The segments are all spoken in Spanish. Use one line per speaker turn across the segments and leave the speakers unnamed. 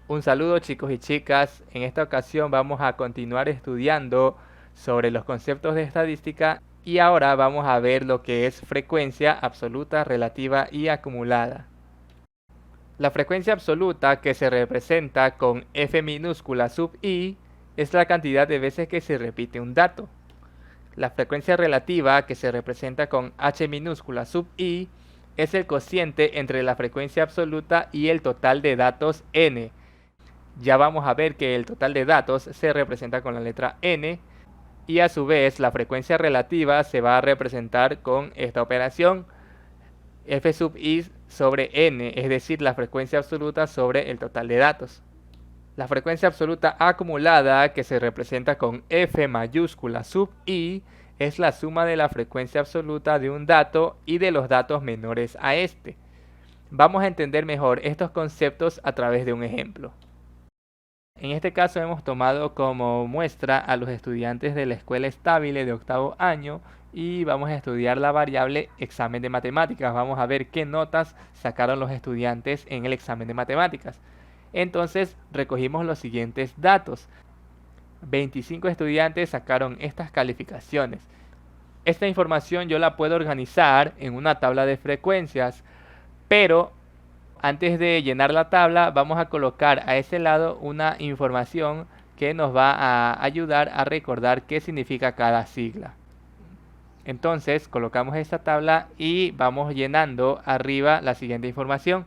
Un saludo chicos y chicas, en esta ocasión vamos a continuar estudiando sobre los conceptos de estadística y ahora vamos a ver lo que es frecuencia absoluta, relativa y acumulada. La frecuencia absoluta, que se representa con F minúscula sub i, es la cantidad de veces que se repite un dato. La frecuencia relativa, que se representa con H minúscula sub i, es el cociente entre la frecuencia absoluta y el total de datos n. Ya vamos a ver que el total de datos se representa con la letra n y a su vez la frecuencia relativa se va a representar con esta operación f sub i sobre n, es decir, la frecuencia absoluta sobre el total de datos. La frecuencia absoluta acumulada, que se representa con f mayúscula sub i, es la suma de la frecuencia absoluta de un dato y de los datos menores a este. Vamos a entender mejor estos conceptos a través de un ejemplo. En este caso hemos tomado como muestra a los estudiantes de la escuela estable de octavo año y vamos a estudiar la variable examen de matemáticas. Vamos a ver qué notas sacaron los estudiantes en el examen de matemáticas. Entonces recogimos los siguientes datos. 25 estudiantes sacaron estas calificaciones. Esta información yo la puedo organizar en una tabla de frecuencias, pero antes de llenar la tabla vamos a colocar a ese lado una información que nos va a ayudar a recordar qué significa cada sigla. Entonces colocamos esta tabla y vamos llenando arriba la siguiente información.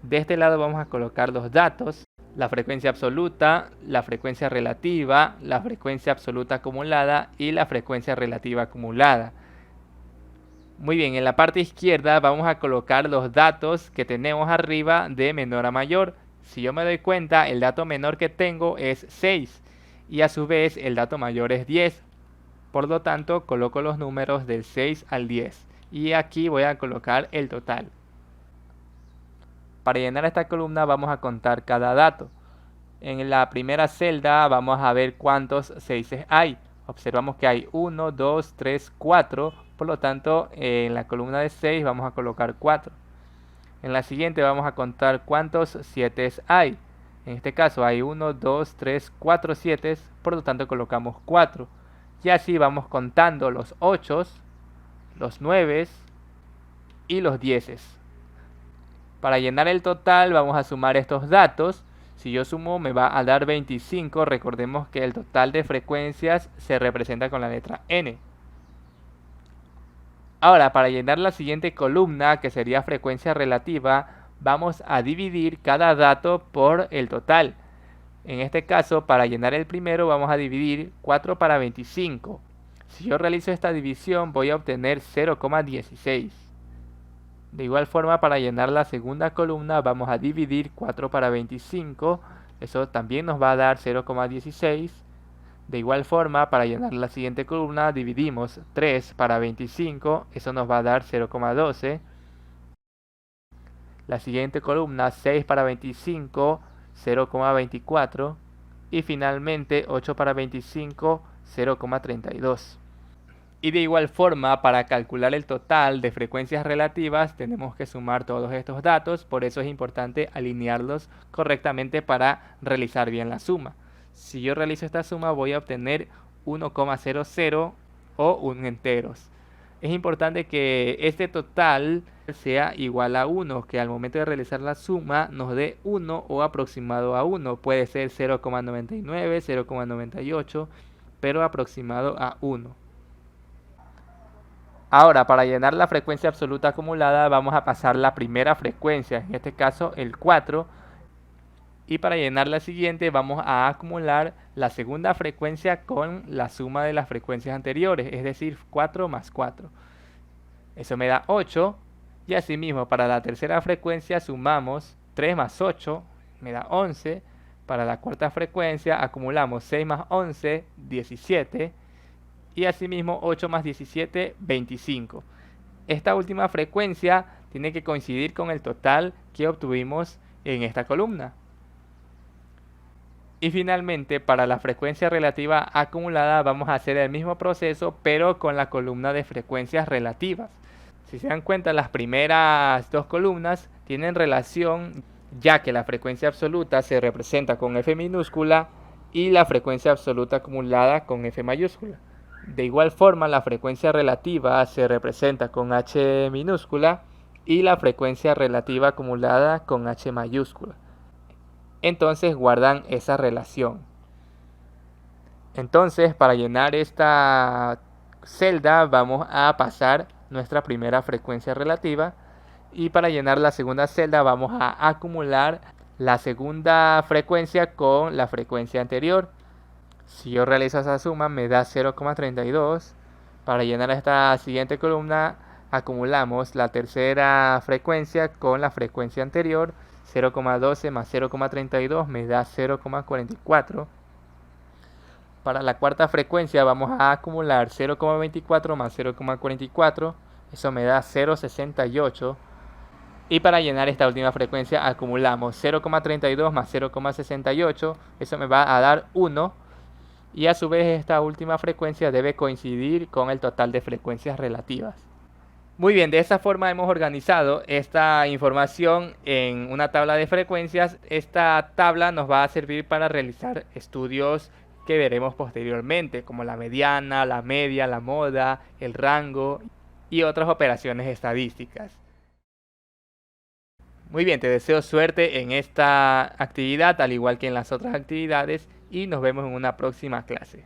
De este lado vamos a colocar los datos, la frecuencia absoluta, la frecuencia relativa, la frecuencia absoluta acumulada y la frecuencia relativa acumulada. Muy bien, en la parte izquierda vamos a colocar los datos que tenemos arriba de menor a mayor. Si yo me doy cuenta, el dato menor que tengo es 6 y a su vez el dato mayor es 10. Por lo tanto, coloco los números del 6 al 10 y aquí voy a colocar el total. Para llenar esta columna vamos a contar cada dato. En la primera celda vamos a ver cuántos 6 hay. Observamos que hay 1, 2, 3, 4. Por lo tanto, en la columna de 6 vamos a colocar 4. En la siguiente vamos a contar cuántos 7 hay. En este caso hay 1, 2, 3, 4 7. Por lo tanto, colocamos 4. Y así vamos contando los 8, los 9 y los 10. Para llenar el total vamos a sumar estos datos. Si yo sumo me va a dar 25. Recordemos que el total de frecuencias se representa con la letra n. Ahora, para llenar la siguiente columna, que sería frecuencia relativa, vamos a dividir cada dato por el total. En este caso, para llenar el primero, vamos a dividir 4 para 25. Si yo realizo esta división, voy a obtener 0,16. De igual forma, para llenar la segunda columna, vamos a dividir 4 para 25. Eso también nos va a dar 0,16. De igual forma, para llenar la siguiente columna, dividimos 3 para 25. Eso nos va a dar 0,12. La siguiente columna, 6 para 25, 0,24. Y finalmente, 8 para 25, 0,32. Y de igual forma, para calcular el total de frecuencias relativas, tenemos que sumar todos estos datos. Por eso es importante alinearlos correctamente para realizar bien la suma. Si yo realizo esta suma, voy a obtener 1,00 o un enteros. Es importante que este total sea igual a 1, que al momento de realizar la suma nos dé 1 o aproximado a 1. Puede ser 0,99, 0,98, pero aproximado a 1. Ahora, para llenar la frecuencia absoluta acumulada, vamos a pasar la primera frecuencia, en este caso el 4. Y para llenar la siguiente, vamos a acumular la segunda frecuencia con la suma de las frecuencias anteriores, es decir, 4 más 4. Eso me da 8. Y asimismo, para la tercera frecuencia sumamos 3 más 8, me da 11. Para la cuarta frecuencia acumulamos 6 más 11, 17. Y asimismo 8 más 17, 25. Esta última frecuencia tiene que coincidir con el total que obtuvimos en esta columna. Y finalmente, para la frecuencia relativa acumulada vamos a hacer el mismo proceso, pero con la columna de frecuencias relativas. Si se dan cuenta, las primeras dos columnas tienen relación ya que la frecuencia absoluta se representa con F minúscula y la frecuencia absoluta acumulada con F mayúscula. De igual forma, la frecuencia relativa se representa con H minúscula y la frecuencia relativa acumulada con H mayúscula. Entonces guardan esa relación. Entonces, para llenar esta celda vamos a pasar nuestra primera frecuencia relativa, y para llenar la segunda celda vamos a acumular la segunda frecuencia con la frecuencia anterior. Si yo realizo esa suma me da 0,32. Para llenar esta siguiente columna acumulamos la tercera frecuencia con la frecuencia anterior. 0,12 más 0,32 me da 0,44. Para la cuarta frecuencia vamos a acumular 0,24 más 0,44. Eso me da 0,68. Y para llenar esta última frecuencia acumulamos 0,32 más 0,68. Eso me va a dar 1. Y a su vez esta última frecuencia debe coincidir con el total de frecuencias relativas. Muy bien, de esta forma hemos organizado esta información en una tabla de frecuencias. Esta tabla nos va a servir para realizar estudios que veremos posteriormente, como la mediana, la media, la moda, el rango y otras operaciones estadísticas. Muy bien, te deseo suerte en esta actividad, al igual que en las otras actividades, y nos vemos en una próxima clase.